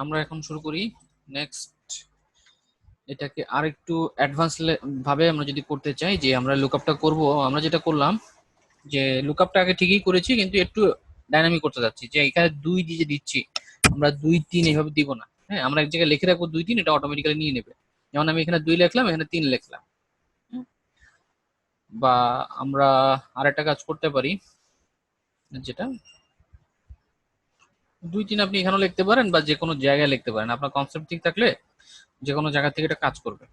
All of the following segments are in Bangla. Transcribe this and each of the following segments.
আমরা এখন শুরু করি। নেক্সট এটাকে আরেকটু অ্যাডভান্স ভাবে আমরা যদি করতে চাই, যে আমরা লুকআপটা করব, আমরা যেটা করলাম যে লুকআপটা আগে ঠিকই করেছি, কিন্তু একটু ডাইনামিক করতে যাচ্ছি। যে এখানে 2 দিয়ে দিচ্ছি, আমরা 2 3 এইভাবে দিব না। হ্যাঁ, আমরা এক জায়গায় লিখে রাখবো 2 3, এটা অটোমেটিক্যালি নিয়ে নেবে। যেমন আমি এখানে 2 লিখলাম, এখানে 3 লিখলাম। বা আমরা আরেকটা কাজ করতে পারি, যেটা 2 3 আপনি এখানেও লিখতে পারেন বা যে কোনো জায়গায় লিখতে পারেন। আপনার কনসেপ্ট ঠিক থাকলে যে কোনো জায়গা থেকে এটা কাজ করবে।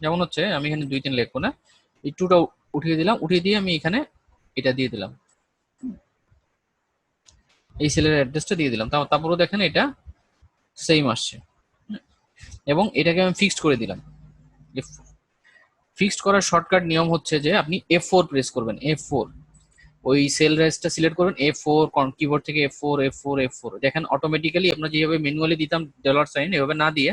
যেমন হচ্ছে আমি এখানে 2 3 লিখবো না, এই 2টা উঠিয়ে দিলাম, উঠিয়ে দিয়ে আমি এখানে এটা দিয়ে দিলাম, এই সেলের অ্যাড্রেসটা দিয়ে দিলাম। তারপরেও দেখেন এটা সেম আসছে। এবং এটাকে আমি ফিক্সড করে দিলাম। ফিক্সড করার শর্টকাট নিয়ম হচ্ছে যে আপনি F4 প্রেস করবেন, F4, ওই সেল রেসটা সিলেক্ট করবেন, F4, কিবোর্ড থেকে F4 F4 F4। দেখেন অটোমেটিক্যালি আমরা যেভাবে ম্যানুয়ালি দিতাম ডলার সাইন, এভাবে না দিয়ে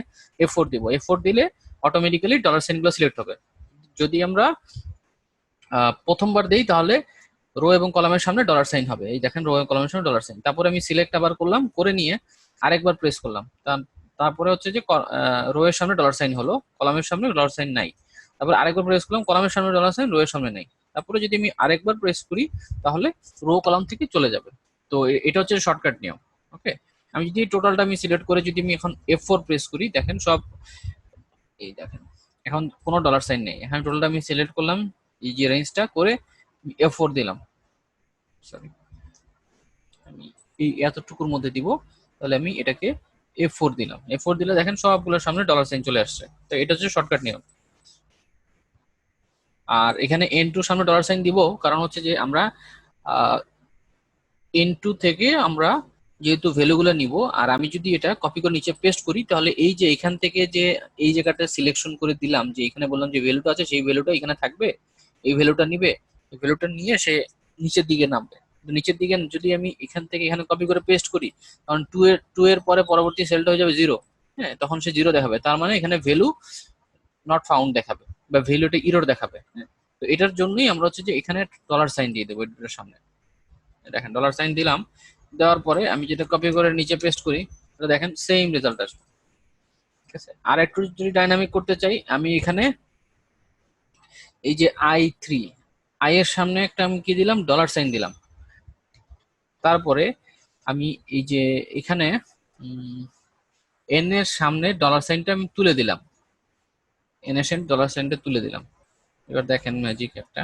F4 দিব। F4 দিলে অটোমেটিক্যালি ডলার সাইনগুলো সিলেক্ট হবে। যদি আমরা প্রথমবার দেই তাহলে রো এবং কলামের সামনে ডলার সাইন হবে। এই দেখেন রো এবং কলামের সামনে ডলার সাইন। তারপরে আমি সিলেক্ট আবার করলাম, করে নিয়ে আরেকবার প্রেস করলাম। তারপরে হচ্ছে যে রো এর সামনে ডলার সাইন হলো, কলামের সামনে ডলার সাইন নাই। তারপরে আরেকবার প্রেস করলাম, কলামের সামনে ডলার সাইন, রো এর সামনে নাই। তারপরে যদি আমি আরেকবার প্রেস করি তাহলে রো কলাম থেকে চলে যাবে। তো এটা হচ্ছে শর্টকাট নিয়ম। ওকে, আমি যদি টোটালটা আমি সিলেক্ট করে যদি আমি এখন F4 প্রেস করি, দেখেন সব, এই দেখেন এখন কোনো ডলার সাইন নেই। এখানে টোটালটা আমি সিলেক্ট করলাম, এই যে রেঞ্জটা করে F4 দিলাম। সরি, আমি এই এতটুকুর মধ্যে দিব। তাহলে আমি এটাকে F4 দিলাম। F4 দিলে দেখেন সবগুলোর সামনে ডলার সাইন চলে আসছে। তো এটা হচ্ছে শর্টকাট নিয়ম। আর এখানে N2 সামনে ডলার সাইন দিব, কারণ হচ্ছে যে আমরা N2 থেকে আমরা যেহেতু ভ্যালুগুলো নিব, আর আমি যদি এটা কপি করে নিচে পেস্ট করি, তাহলে এই যে এখান থেকে যে এই জায়গাটা সিলেকশন করে দিলাম, যে এখানে বললাম যে ভ্যালুটা আছে, সেই ভ্যালুটা এখানে থাকবে, এই ভ্যালুটা নিবে, এই ভ্যালুটা নিয়ে সে নিচের দিকে নামবে। নিচের দিকে যদি আমি এখান থেকে এখানে কপি করে পেস্ট করি, কারণ টু এর পরে পরবর্তী সেলটা হয়ে যাবে 0। হ্যাঁ, তখন সে 0 দেখাবে, তার মানে এখানে ভ্যালু নট ফাউন্ড দেখাবে বা ভ্যালুটা ইরর দেখাবে। হ্যাঁ, তো এটার জন্যই আমরা হচ্ছে যে এখানে ডলার সাইন দিয়ে দেবো এটার সামনে। দেখেন ডলার সাইন দিলাম, দেওয়ার পরে আমি যেটা কপি করে নিচে পেস্ট করি, দেখেন সেম রেজাল্ট আসবে। ঠিক আছে, আর একটু যদি ডাইনামিক করতে চাই, আমি এখানে এই যে I3, আই এর সামনে একটা আমি কি দিলাম, ডলার সাইন দিলাম। তারপরে আমি এই যে এখানে এন এর সামনে ডলার সাইনটা আমি তুলে দিলাম, এন এর সামনে ডলার সাইনটা তুলে দিলাম। এবার দেখেন ম্যাজিক একটা,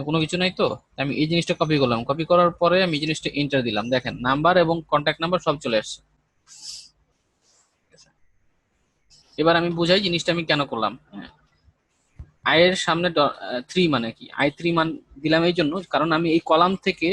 কোনো কিছু নাই। তো আমি এই জিনিসটা কপি করলাম, কপি করার পরে আমি জিনিসটা এন্টার দিলাম, দেখেন নাম্বার এবং কন্ট্যাক্ট নাম্বার সব চলে আসছে। এবার আমি বুঝাই জিনিসটা আমি কেন করলাম। হ্যাঁ, আই এর সামনে 3 মানে কি, I3 মান দিলাম এই জন্য, কারণ আমি এই কলাম থেকে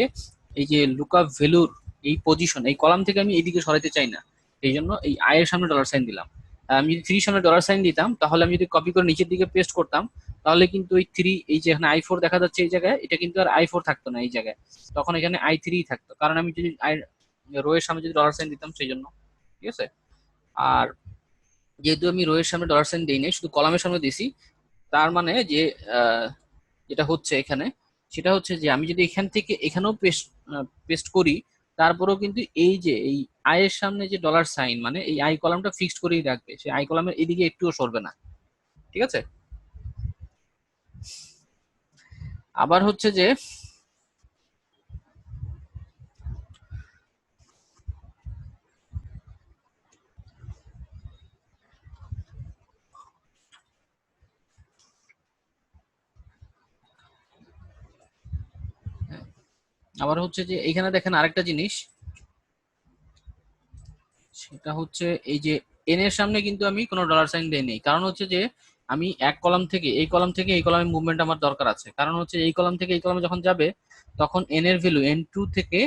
এই যে লুকআপ ভ্যালুর এই পজিশন, এই কলাম থেকে আমি এইদিকে সরাইতে চাই না। এই জন্য এই আই এর সামনে ডলার সাইন দিলাম। আর আমি যদি 3 সামনে ডলার সাইন দিতাম, তাহলে আমি যদি কপি করে নিচের দিকে পেস্ট করতাম, তাহলে কিন্তু এই 3, এই যে এখানে I4 দেখা যাচ্ছে এই জায়গায়, এটা কিন্তু আর I4 থাকতো না এই জায়গায়, তখন এখানে I3 থাকতো, কারণ আমি যদি রো এর সামনে যদি ডলার সাইন দিতাম সেই জন্য। ঠিক আছে, আর যেহেতু আমি রো এর সামনে ডলার সাইন দিই নাই, শুধু কলামের সামনে দিছি, তার মানে যে যেটা হচ্ছে এখানে, সেটা হচ্ছে যে আমি যদি এখান থেকে এখানেও পেস্ট পেস্ট করি, তারপরেও কিন্তু এই যে এই আই এর সামনে যে ডলার সাইন, মানে এই আই কলামটা ফিক্সড করেই রাখবে, সেই আই কলামের এদিকে একটুও সরবে না। ঠিক আছে, আবার হচ্ছে যে আবার হচ্ছে যে এখানে দেখেন আরেকটা জিনিস, সেটা হচ্ছে এই যে এন এর সামনে কিন্তু আমি কোনো ডলার সাইন দেইনি, কারণ হচ্ছে যে আমি এক কলাম থেকে এই কলাম থেকে এই কলামে মুভমেন্ট আমার দরকার আছে। কারণ হচ্ছে এই কলাম থেকে এই কলামে যখন যাবে, তখন এন এর ভ্যালু N2 থেকে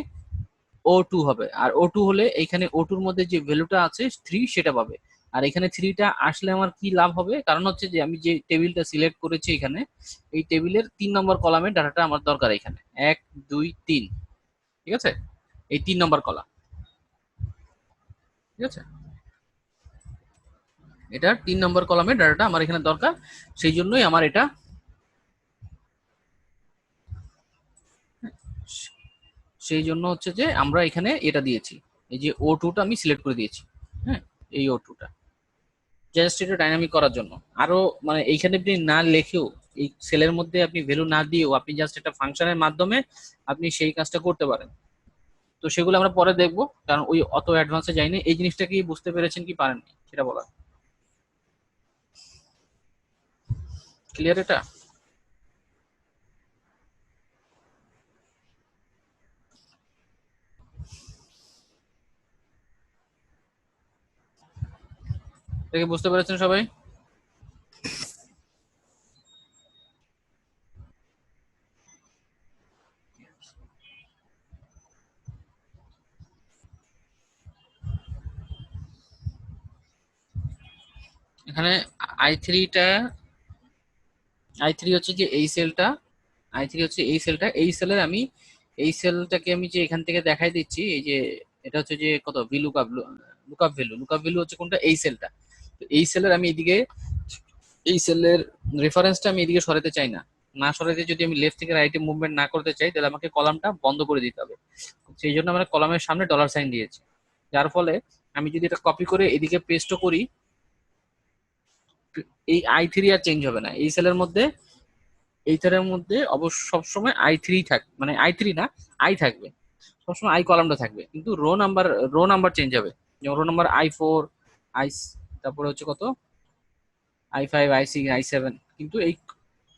O2 হবে, আর O2 হলে এইখানে O2 এর মধ্যে যে ভ্যালুটা আছে 3 সেটা পাবে। আর এখানে 3টা আসলে আমার কি লাভ হবে, কারণ হচ্ছে যে আমি যে টেবিলটা সিলেক্ট করেছি এখানে, এই টেবিলের 3 নম্বর কলামের ডাটাটা আমার দরকার এখানে, 1 2 3। ঠিক আছে, এই 3 নম্বর কলাম। ঠিক আছে, এটার 3 নম্বর কলামের ডাটাটা আমার এখানে দরকার, সেই জন্যই আমার এটা, সেই জন্য হচ্ছে যে আমরা এখানে এটা দিয়েছি, এই যে O2টা আমি সিলেক্ট করে দিয়েছি। হ্যাঁ, এই O2টা জাস্ট এটা ডাইনামিক করার জন্য। আরো মানে এইখানে আপনি না লেখেও, এই সেলের মধ্যে আপনি ভ্যালু না দিয়েও আপনি জাস্ট একটা ফাংশনের মাধ্যমে আপনি সেই কাজটা করতে পারেন। তো সেগুলো আমরা পরে দেখবো, কারণ ওই অত অ্যাডভান্সে যাইনি। এই জিনিসটা কি বুঝতে পেরেছেন কি পারেননি সেটা বলা। ক্লিয়ার এটা? এটা কি বুঝতে পেরেছেন সবাই? এখানে i3টা, i3 হচ্ছে যে এই সেলটা, i3 হচ্ছে এই সেলটা, এই সেলের আমি এই সেলটাকে আমি যে এখান থেকে দেখাই দিচ্ছি, এই যে এটা হচ্ছে যে কত ভি লুকআপ, লুকআপ ভ্যালু হচ্ছে কোনটা, এই সেলটা। তো এই সেলের আমি এদিকে, এই সেলের রেফারেন্সটা আমি এদিকে সরাতে চাই না। না সরাতে যদি আমি লেফট থেকে রাইটে মুভমেন্ট না করতে চাই, তাহলে আমাকে কলামটা বন্ধ করে দিতে হবে। সেই জন্য আমরা কলামের সামনে ডলার সাইন দিয়েছি। যার ফলে আমি যদি এটা কপি করে এদিকে পেস্টও করি, এই i3 আর চেঞ্জ হবে না এই সেলের মধ্যে। এই সেলের মধ্যে অবশ্য সবসময় i3 থাকবে, মানে i3 না, আই থাকবে। সবসময় আই কলামটা থাকবে, কিন্তু রো নাম্বার চেঞ্জ হবে। যেমন রো নাম্বার i4, আই, তারপরে হচ্ছে কত, i5, i6, i7, কিন্তু এই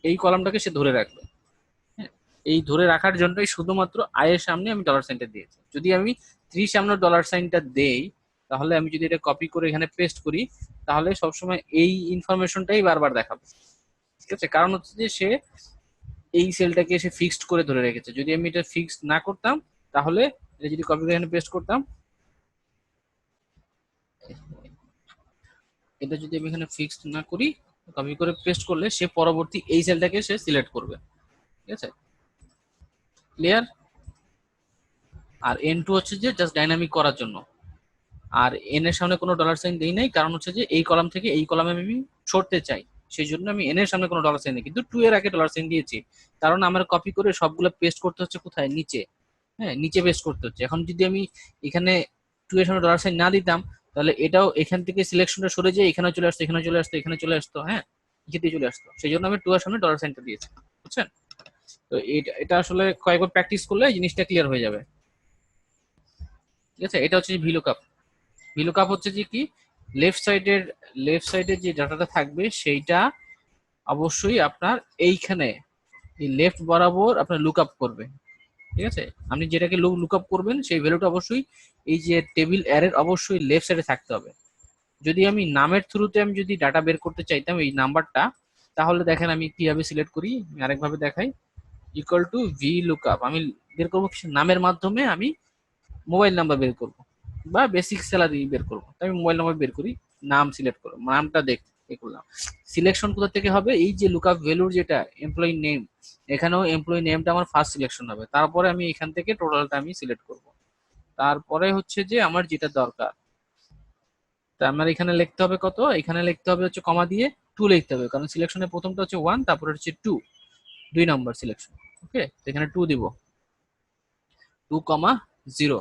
এই কলামটাকে সে ধরে রাখবে। হ্যাঁ, এই ধরে রাখার জন্যই শুধুমাত্র আই এর সামনে আমি ডলার সাইনটা দিয়েছি। যদি আমি 3 সামনে ডলার সাইনটা দেই, তাহলে আমি যদি এটা কপি করে এখানে পেস্ট করি, তাহলে সবসময় এই ইনফরমেশনটাই বারবার দেখাবে। ঠিক আছে, কারণ হচ্ছে যে সে এই সেলটাকে সে ফিক্সড করে ধরে রেখেছে। যদি আমি এটা ফিক্সড না করতাম, তাহলে এটা যদি কপি করে এখানে পেস্ট করতাম, এটা যদি আমি এখানে ফিক্সড না করি, কপি করে পেস্ট করলে সে পরবর্তী এই সেলটাকে সে সিলেক্ট করবে। ঠিক আছে, ক্লিয়ার? আর N2 হচ্ছে যে জাস্ট ডাইনামিক করার জন্য। আর এন এর সামনে কোনো ডলার সাইন দেই নাই, কারণ হচ্ছে যে এই কলাম থেকে এই কলামে আমি সরতে চাই। সেই জন্য আমি এন এর সামনে কোনো ডলার সাইন নেই, কিন্তু টু এর আগে ডলার সাইন দিয়েছি। কারণ আমার কপি করে সবগুলো পেস্ট করতে হচ্ছে কোথায়, নিচে। হ্যাঁ, নিচে পেস্ট করতে হচ্ছে। এখন যদি আমি এখানে টু এর সামনে ডলার সাইন না দিতাম, তাহলে এটাও এখান থেকে সিলেকশনটা সরে যায়, এখানে চলে আসতো, এখানে চলে আসতো, এখানে চলে আসতো। হ্যাঁ, এখানে চলে আসতো। সেই জন্য আমি টু এর সামনে ডলার সাইনটা দিয়েছি। বুঝছেন? তো এটা এটা আসলে কয়েকবার প্র্যাকটিস করলে এই জিনিসটা ক্লিয়ার হয়ে যাবে। ঠিক আছে, এটা হচ্ছে ভিলুকআপ। ভিলুকআপ হচ্ছে যে কি, লেফট সাইডের লেফট সাইডের যে ডাটাটা থাকবে সেইটা অবশ্যই আপনার এইখানে এই লেফট বরাবর আপনার লুকআপ করবে। ঠিক আছে, আপনি যেটাকে লুকআপ করবেন সেই ভ্যালুটা অবশ্যই এই যে টেবিল অ্যারের অবশ্যই লেফট সাইডে থাকতে হবে। যদি আমি নামের থ্রুতে আমি যদি ডাটা বের করতে চাইতাম এই নাম্বারটা, তাহলে দেখেন আমি কিভাবে সিলেক্ট করি, আমি আরেকভাবে দেখাই। ইকুয়াল টু ভি লুকআপ আমি বের করবো নামের মাধ্যমে, আমি মোবাইল নাম্বার বের করব বা বেসিক স্যালারি বের করবো, আমি মোবাইল নাম্বার বের করি, নাম সিলেক্ট করবো, নামটা এ করলাম। সিলেকশন কোথা থেকে হবে, এই যে লুকআপ ভ্যালুর যেটা এমপ্লয়ি নেম, এখানেও এমপ্লয়ি নেমটা আমার ফার্স্ট সিলেকশন হবে। তারপরে আমি এখান থেকে টোটালটা আমি সিলেক্ট করব। তারপরে হচ্ছে যে আমার যেটা দরকার, তা আমার এখানে লিখতে হবে কত, এখানে লিখতে হবে হচ্ছে কমা দিয়ে 2 লিখতে হবে, কারণ সিলেকশনের প্রথমটা হচ্ছে 1, তারপরে হচ্ছে 2, 2 নম্বর সিলেকশন। ওকে, এখানে 2 দিব, 2,0।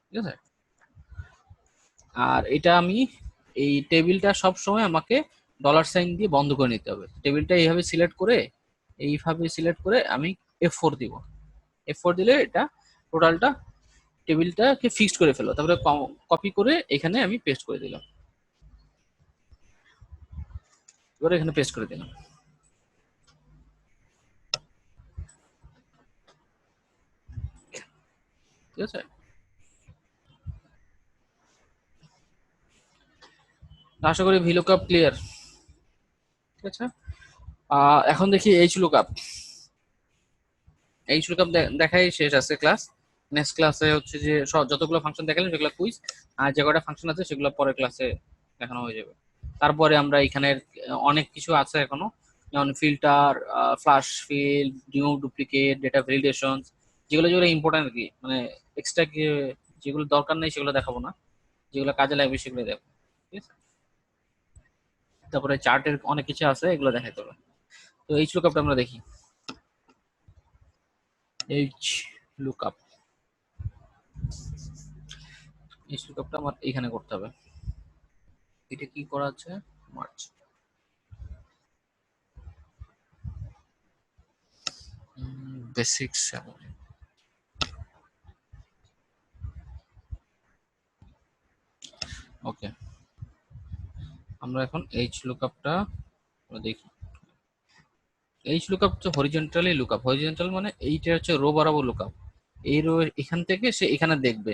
ঠিক আছে, আর এটা আমি এই টেবিলটা সব সময় আমাকে ডলার সাইন দিয়ে বন্ধ করে নিতে হবে। টেবিলটা এইভাবে সিলেক্ট করে আমি F4 দিব। F4 দিলে এটা টোটালটা টেবিলটাকে ফিক্সড করে ফেলো। তারপরে কপি করে এখানে আমি পেস্ট করে দিলাম, এবারে এখানে পেস্ট করে দিলাম। ঠিক আছে, আশা করি ভিলুকআপ ক্লিয়ার। ঠিক আছে, এখন দেখি লুকআপ। লুকআপ দেখাই শেষ আছে ক্লাস। নেক্সট ক্লাসে হচ্ছে যে যতগুলো ফাংশন দেখালাম সেগুলো কুইজ, আর যে কটা ফাংশন আছে সেগুলো পরের ক্লাসে দেখানো হয়ে যাবে। তারপরে আমরা এখানের অনেক কিছু আছে এখনো, যেমন filter, flash fill, remove duplicate, data validation, যেগুলো যেগুলো ইম্পর্টেন্ট আর কি, মানে এক্সট্রা যেগুলো দরকার নেই সেগুলো দেখাবো না, যেগুলো কাজে লাগবে সেগুলো দেখবো। ঠিক আছে, তারপরে চার্টের অনেক কিছু আছে, এগুলো দেখাতে হবে। তো লুকআপটা আমরা দেখি। এইচ লুকআপ, এইচ লুকআপটা আমার এখানে করতে হবে। এটা কি করা আছে? March basic salary. ওকে, আমরা এখন এইচ লুকআপটা দেখি। এইচ লুকআপ হচ্ছে হরিজন্টালি লুকআপ। হরিজন্টাল মানে এইটা হচ্ছে রো বরাবর লুকআপ। এই রো এখান থেকে সে এখানে দেখবে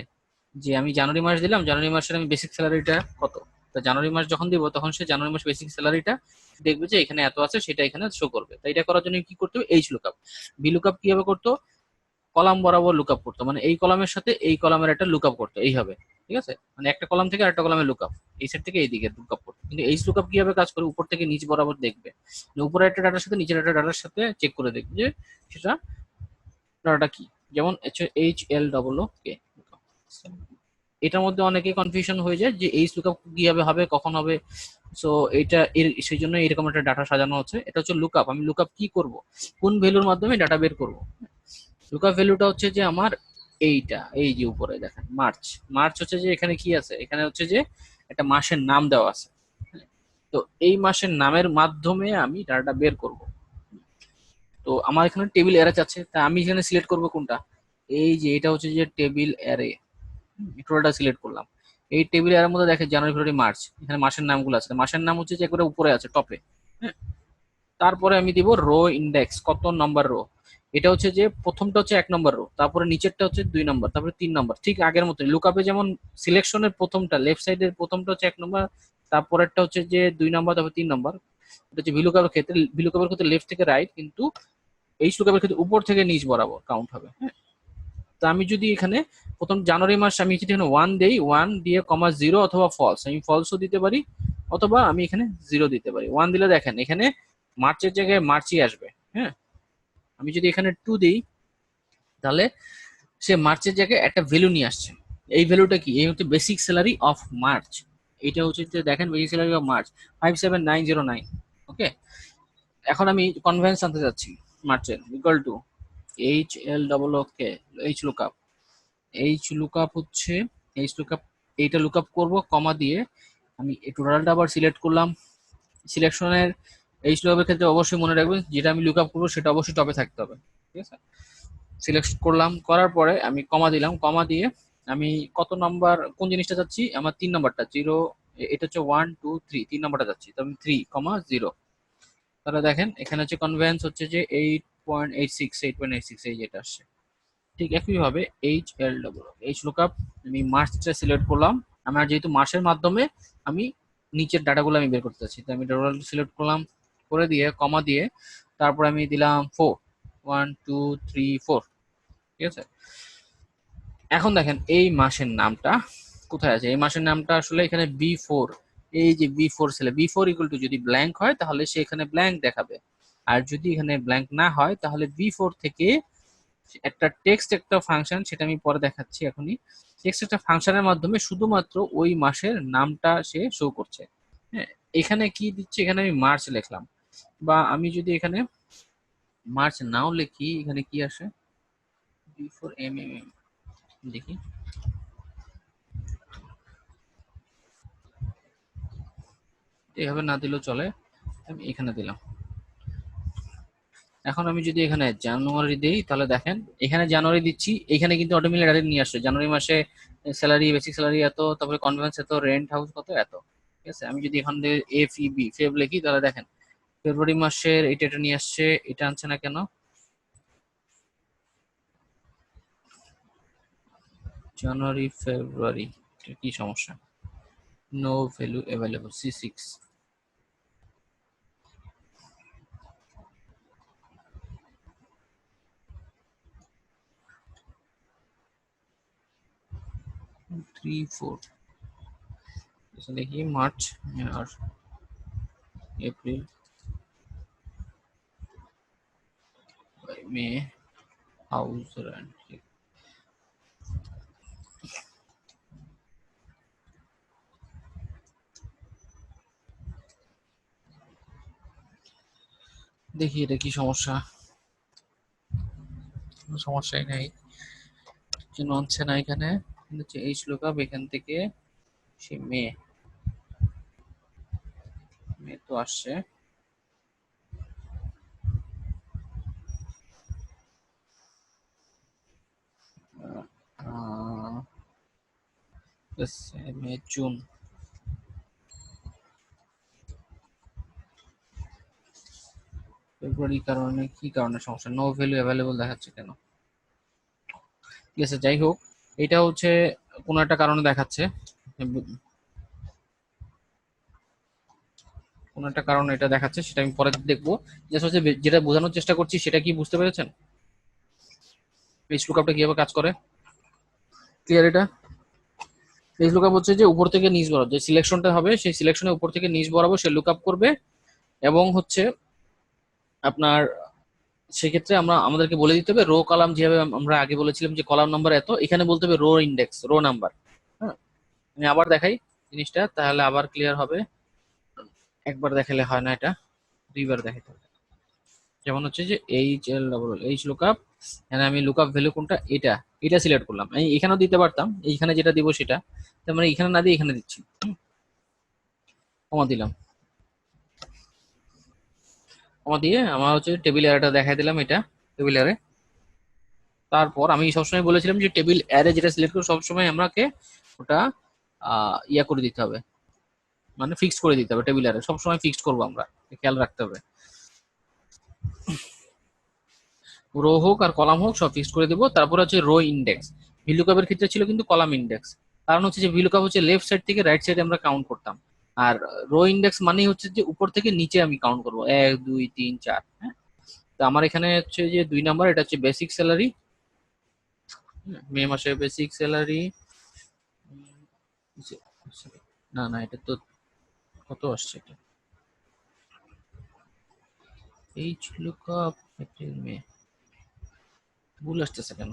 যে আমি জানুয়ারি মাস দিলাম, জানুয়ারি মাসের আমি বেসিক স্যালারিটা কত। তো জানুয়ারি মাস যখন দিব তখন সে জানুয়ারি মাস বেসিক স্যালারিটা দেখবে যে এখানে এত আছে, সেটা এখানে শো করবে। তাই এটা করার জন্য কি করতে হবে? H lookup. বি লুকআপ কিভাবে করতো? কলাম বরাবর লুকআপ করতো, মানে এই কলামের সাথে এই কলামের একটা লুকআপ করতো এইভাবে। ঠিক আছে, মানে একটা কলাম থেকে আরেকটা কলামে লুকআপ, এই সেট থেকে এই দিকে লুকআপ করতো। কিন্তু এইচ লুকআপ কিভাবে কাজ করে? উপর থেকে নিচ বরাবর দেখবে, মানে উপরে একটা ডাটার সাথে নিচের একটা ডাটার সাথে চেক করে দেখবে যে সেটা ডাটাটা কি। যেমন এইচ এল ডবল ও কে, এটার মধ্যে অনেকে কনফিউশন হয়ে যায় যে এইচ লুকআপ কিভাবে হবে, কখন হবে। সো এটা এর সেই জন্য এরকম একটা ডাটা সাজানো হচ্ছে। এটা হচ্ছে লুকআপ। আমি লুকআপ কি করব? কোন ভ্যালুর মাধ্যমে ডাটা বের করব? লুকআপ ভ্যালুটা হচ্ছে যে আমার এইটা, এই যে উপরে দেখেন মার্চ। মার্চ হচ্ছে যে এখানে কি আছে? এখানে হচ্ছে যে একটা মাসের নাম দেওয়া আছে। তো এই মাসের নামের মাধ্যমে আমি ডাটা বের করব। তো আমার এখানে টেবিল অ্যারে আছে, তা আমি এখানে সিলেক্ট করব কোনটা? এই যে এটা হচ্ছে যে টেবিল অ্যারে, টোটালটা সিলেক্ট করলাম। এই টেবিল অ্যারের মধ্যে দেখেন জানুয়ারি ফেব্রুয়ারি মার্চ, এখানে মাসের নামগুলো আছে। মাসের নাম হচ্ছে যে একবারে উপরে আছে টপে। হ্যাঁ, তারপরে আমি দিব রো ইন্ডেক্স, কত নম্বর রো। এটা হচ্ছে যে প্রথমটা হচ্ছে 1 নম্বর রো, তারপরে নিচেরটা হচ্ছে 2 নম্বর, তারপরে 3 নম্বর। ঠিক আগের মতো লুকআপে যেমন সিলেকশনের প্রথমটা লেফট সাইডের প্রথমটা হচ্ছে 1 নম্বর, তারপরেরটা হচ্ছে যে 2 নম্বর, তারপর 3 নম্বর। এটা হচ্ছে ভিলুকাপের ক্ষেত্রে, ভিলুকাপের ক্ষেত্রে লেফট থেকে রাইট, কিন্তু এই লুকআপের ক্ষেত্রে উপর থেকে নিচ বরাবর কাউন্ট হবে। হ্যাঁ, তো আমি যদি এখানে প্রথম জানুয়ারি মাস আমি যদি এখানে 1 দেই, 1 দিয়ে কমা 0 অথবা ফলস, আমি ফলসও দিতে পারি, অথবা আমি এখানে 0 দিতে পারি। 1 দিলে দেখেন এখানে মার্চের জায়গায় মার্চই আসবে। হ্যাঁ, আমি যদি এখানে 2 দিই, তাহলে সে মার্চের জায়গায় একটা ভ্যালু নিয়ে আসছে। এই ভ্যালুটা কি? এই হচ্ছে বেসিক স্যালারি অফ মার্চ। এটা হচ্ছে যে দেখেন basic salary of March 57909। Okay, এখন আমি কনভেন্স আনতে যাচ্ছি মার্চের, equal to H L double O K, H lookup. H lookup হচ্ছে এইচ লুকআপ, এইটা লুকআপ করব কমা দিয়ে। আমি এই টোটালটা আবার সিলেক্ট করলাম। সিলেকশনের এইচ লুকআপের ক্ষেত্রে অবশ্যই মনে রাখবেন যেটা আমি লুকআপ করবো সেটা অবশ্যই টপে থাকতে হবে। ঠিক আছে, সিলেক্ট করলাম, করার পরে আমি কমা দিলাম। কমা দিয়ে আমি কত নাম্বার, কোন জিনিসটা চাচ্ছি? আমার 3 নম্বরটা 0, এটা হচ্ছে 1 2 3, 3 নম্বরটা চাচ্ছি, তো আমি 3,0। তাহলে দেখেন এখানে হচ্ছে কনভেন্স হচ্ছে যে 8.86, 8.86 এই যেটা আসছে। ঠিক একইভাবে H L double H lookup, আমি মার্চটা সিলেক্ট করলাম। আমার যেহেতু মাসের মাধ্যমে আমি নিচের ডাটাগুলো আমি বের করতে চাচ্ছি, তো আমি ডাটা সিলেক্ট করলাম, করে দিয়ে কমা দিয়ে তারপর আমি দিলাম 4, 1 2 3 4। ঠিক আছে, এখন দেখেন এই মাসের নামটা কোথায় আছে? এই মাসের নামটা আসলে এখানে বি4। এই যে বি4 সেলে, বি4 ইকুয়াল টু যদি ব্ল্যাঙ্ক হয় তাহলে সে এখানে ব্ল্যাঙ্ক দেখাবে, আর যদি এখানে ব্ল্যাঙ্ক না হয় তাহলে বি4 থেকে একটা টেক্সট, একটা ফাংশন, সেটা আমি পরে দেখাচ্ছি এখনই। টেক্সট একটা ফাংশনের মাধ্যমে শুধুমাত্র ওই মাসের নামটা সে শো করছে। হ্যাঁ, এখানে কি দিচ্ছে? এখানে আমি মার্চ লিখলাম, বা আমি যদি এখানে মার্চ নাও লিখি, এখানে কি আসে? বি4 এম এম এম, দেখি। এভাবে না দিলেও চলে, আমি এখানে দিলাম। এখন আমি যদি এখানে জানুয়ারি দিই, তাহলে দেখেন এখানে জানুয়ারি দিচ্ছি, এখানে কিন্তু অটোমেটিক ডাইরেক্ট নিয়ে আসছে জানুয়ারি মাসে স্যালারি, বেসিক স্যালারি এত, তারপরে কনভেন্স এত, রেন্ট হাউস কত, এত। ঠিক আছে, আমি যদি এখান থেকে এফ ই বি ফেব লিখি, তাহলে দেখেন ফেব্রুয়ারি মাসের এটা এটা নিয়ে আসছে, এটা আনছে না কেন? জানুয়ারি ফেব্রুয়ারি, কি সমস্যা? No value available, C6। 3 4, দেখি মার্চ আর এপ্রিল, মে, হাউস রেন্ট। দেখি এটা কি সমস্যা? কোনো সমস্যাই নাই, কেন আনছে না এখানে? হচ্ছে এইচ লুকআপ এখান থেকে সে মে মে তো আসছে, মে জুন, ফেব্রুয়ারি কারণে কি কারণে সমস্যা, নো ভ্যালু অ্যাভেলেবল দেখাচ্ছে কেন? ঠিক আছে, যাই হোক, এটা হচ্ছে কোনো একটা কারণে দেখাচ্ছে, কোনো একটা কারণে এটা দেখাচ্ছে, সেটা আমি পরে দেখবো। জাস্ট হচ্ছে যেটা বোঝানোর চেষ্টা করছি সেটা কি বুঝতে পেরেছেন? পেজ লুকআপটা কিভাবে কাজ করে, ক্লিয়ার? এটা পেজ লুকআপ হচ্ছে যে উপর থেকে নিচ বরাবর যে সিলেকশনটা হবে সেই সিলেকশনের উপর থেকে নিচ বরাবর সে লুকআপ করবে, এবং হচ্ছে আপনার সেক্ষেত্রে আমরা আমাদেরকে বলে দিতে হবে রো কলাম, যেভাবে আমরা আগে বলেছিলাম যে কলাম নাম্বার এত, এখানে বলতে হবে রো ইন্ডেক্স, রো নাম্বার। হ্যাঁ, আমি আবার দেখাই জিনিসটা, তাহলে আবার ক্লিয়ার হবে। একবার দেখালে হয় না, এটা দুইবার দেখাতে হবে। যেমন হচ্ছে যে এইচ লুকআপ, এখানে আমি লুকআপ ভ্যালু কোনটা, এটা এটা সিলেক্ট করলাম, আমি এখানেও দিতে পারতাম, এইখানে যেটা দিব সেটা, তার মানে এখানে না দিয়ে এখানে দিচ্ছি, কমা দিলাম, কমা দিয়ে আমার হচ্ছে টেবিল অ্যারেটা দেখাই দিলাম, এটা টেবিল অ্যারে। তারপর আমি সবসময় বলেছিলাম যে টেবিল অ্যারে যেটা সিলেক্ট করবো সবসময় আমাকে ওটা ইয়া করে দিতে হবে, মানে ফিক্সড করে দিতে হবে, টেবিল অ্যারে সবসময় ফিক্সড করবো আমরা, খেয়াল রাখতে হবে, রো হোক আর কলাম হোক সব ফিক্সড করে দেবো। তারপর হচ্ছে রো ইন্ডেক্স, ভিলুকাপের ক্ষেত্রে ছিল কিন্তু কলাম ইন্ডেক্স, কারণ হচ্ছে যে ভিলুকাপ হচ্ছে লেফট সাইড থেকে রাইট সাইডে আমরা কাউন্ট করতাম, আর রো ইন্ডেক্স মানেই হচ্ছে যে উপর থেকে নিচে আমি কাউন্ট করবো, 1 2 3 4। হ্যাঁ, তো আমার এখানে হচ্ছে যে 2 নাম্বার, এটা হচ্ছে বেসিক স্যালারি, মে মাসে বেসিক স্যালারি, না না এটা তো কত আসছে, এটা এইচ লুকআপ এপ্রিল মে, ভুল আসতেছে কেন?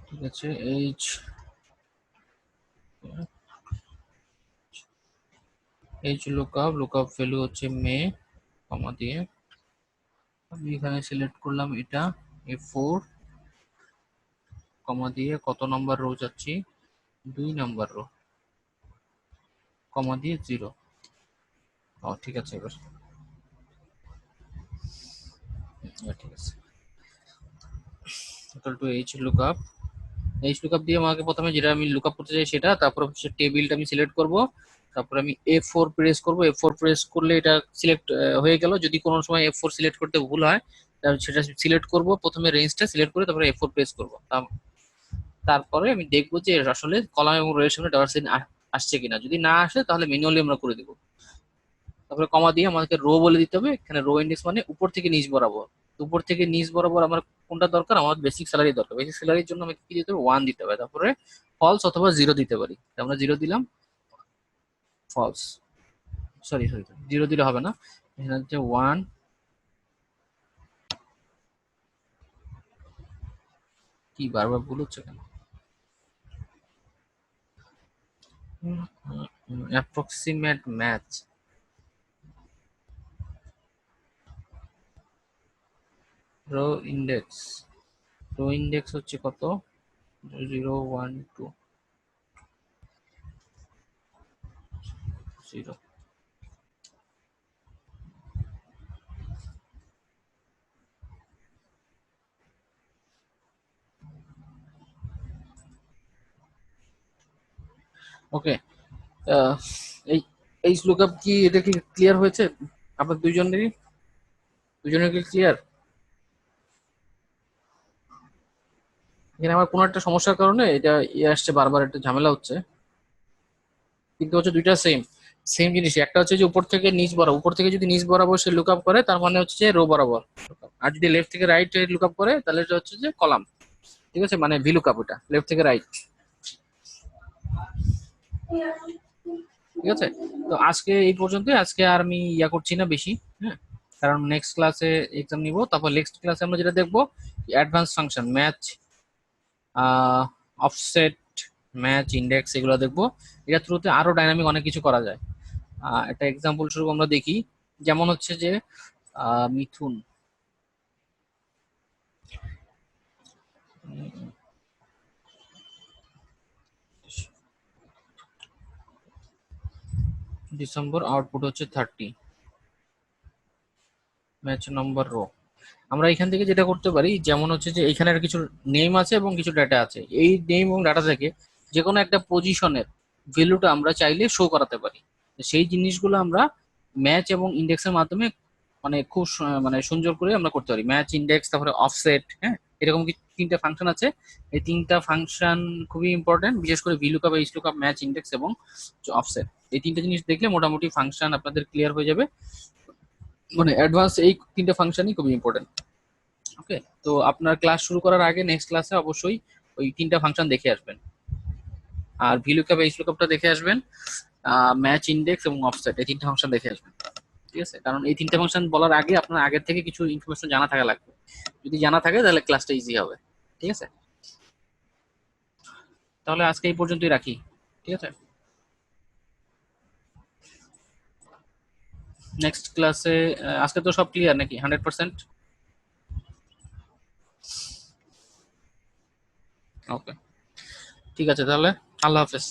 ঠিক আছে, H H lookup, lookup value হচ্ছে মে, কমা দিয়ে আমি এখানে সিলেক্ট করলাম এটা A4, কমা দিয়ে কত নম্বর রো যাচ্ছি, 2 নাম্বার রো, কমা দিয়ে 0। ও ঠিক আছে, এবার ঠিক আছে, টোটাল টু এইচ লুকআপ দিয়ে আমাকে প্রথমে যেটা আমি লুকআপ করতে চাই সেটা, তারপর হচ্ছে টেবিলটা আমি সিলেক্ট করব, তারপর আমি F4 প্রেস করব, F4 প্রেস করলে এটা সিলেক্ট হয়ে গেল। যদি কোনো সময় F4 সিলেক্ট করতে ভুল হয় তাহলে সেটা সিলেক্ট করব, প্রথমে রেঞ্জটা সিলেক্ট করে তারপরে F4 প্রেস করব, তারপরে আমি দেখবো যে আসলে কলাম এবং রোয়ের সামনে ডলার সাইন আসছে কিনা, যদি না আসে তাহলে ম্যানুয়ালি আমরা করে দিব। তারপরে কমা দিয়ে আমাদেরকে রো বলে দিতে হবে, এখানে রো ইন্ডেক্স মানে উপর থেকে নিচ বরাবর, উপর থেকে নিচ বরাবর আমার কোনটা দরকার, আমার বেসিক স্যালারি দরকার, বেসিক স্যালারির জন্য আমাকে কি দিতে হবে, 1 দিতে হবে, তারপরে ফলস অথবা 0 দিতে পারি, আমরা 0 দিলাম, ফলস, সরি সরি 0 দিলে হবে না, এখানে হচ্ছে 1, কি বারবার ভুল হচ্ছে কেন, approximate match, row index, row index হচ্ছে কত, 0 1 2 0। ওকে, এই এই লুকআপ কি, এটা কি ক্লিয়ার হয়েছে আপনার দুইজনেরই, দুজনের কি ক্লিয়ার? এখানে আমার কোনো একটা সমস্যার কারণে এটা ইয়ে আসছে, বারবার একটা ঝামেলা হচ্ছে, কিন্তু হচ্ছে দুইটা সেম সেম জিনিস, একটা হচ্ছে যে উপর থেকে নিচ বরাবর, উপর থেকে যদি নিচ বরাবর সে লুকআপ করে তার মানে হচ্ছে যে রো বরাবর, আর যদি লেফট থেকে রাইট লুকআপ করে তাহলে এটা হচ্ছে যে কলাম। ঠিক আছে, মানে ভি লুকআপ, ওটা লেফট থেকে রাইট। ঠিক আছে, তো আজকে এই পর্যন্ত, আজকে আর আমি ইয়া করছি না বেশি। হ্যাঁ, কারণ নেক্সট ক্লাসে এক্সাম নিব, তারপর নেক্সট ক্লাসে আমরা যেটা দেখবো advance function, match, offset, match, index এগুলো দেখবো। এটার থ্রুতে আরো ডাইনামিক অনেক কিছু করা যায়। একটা এক্সাম্পল স্বরূপ আমরা দেখি, যেমন হচ্ছে যে মিথুন, ডিসেম্বর আউটপুট হচ্ছে 30, ম্যাচ নাম্বার রো। আমরা এখান থেকে যেটা করতে পারি, যেমন হচ্ছে যে এখানে কিছু নেম আছে এবং কিছু ডেটা আছে, এই নেম এবং ডাটা থেকে যে কোনো একটা পজিশনের ভ্যালুটা আমরা চাইলে শো করাতে পারি। সেই জিনিসগুলো আমরা ম্যাচ এবং ইন্ডেক্সের মাধ্যমে মানে খুব মানে সুন্দর করে আমরা করতে পারি। ম্যাচ, ইন্ডেক্স, তারপরে অফসেট, হ্যাঁ, এরকম কি তিনটা ফাংশন আছে। এই তিনটা ফাংশন খুবই ইম্পর্টেন্ট, বিশেষ করে ভিলুকআপ, এইচলুকআপ, ম্যাচ, ইন্ডেক্স এবং অফসেট। এই তিনটা জিনিস দেখলে মোটামুটি ফাংশন আপনাদের ক্লিয়ার হয়ে যাবে। মানে অ্যাডভান্স এই তিনটা ফাংশনই খুবই ইম্পর্টেন্ট। ওকে, তো আপনার ক্লাস শুরু করার আগে নেক্সট ক্লাসে অবশ্যই ওই তিনটা ফাংশন দেখে আসবেন, আর ভিলুকআপ, এইচলুকআপটা দেখে আসবেন, ম্যাচ, ইন্ডেক্স এবং অফসেট এই তিনটা ফাংশন দেখে আসবেন। ঠিক আছে, কারণ এই তিনটা ফাংশন বলার আগে আপনার আগের থেকে কিছু ইনফরমেশন জানা থাকা লাগবে। যদি জানা থাকে তাহলে ক্লাসটা ইজি হবে। ঠিক আছে, তাহলে আজকে এই পর্যন্তই রাখি। ঠিক আছে, নেক্সট ক্লাসে আজকে তো সব ক্লিয়ার নাকি 100%? ওকে, ঠিক আছে তাহলে, আল্লাহ হাফেজ।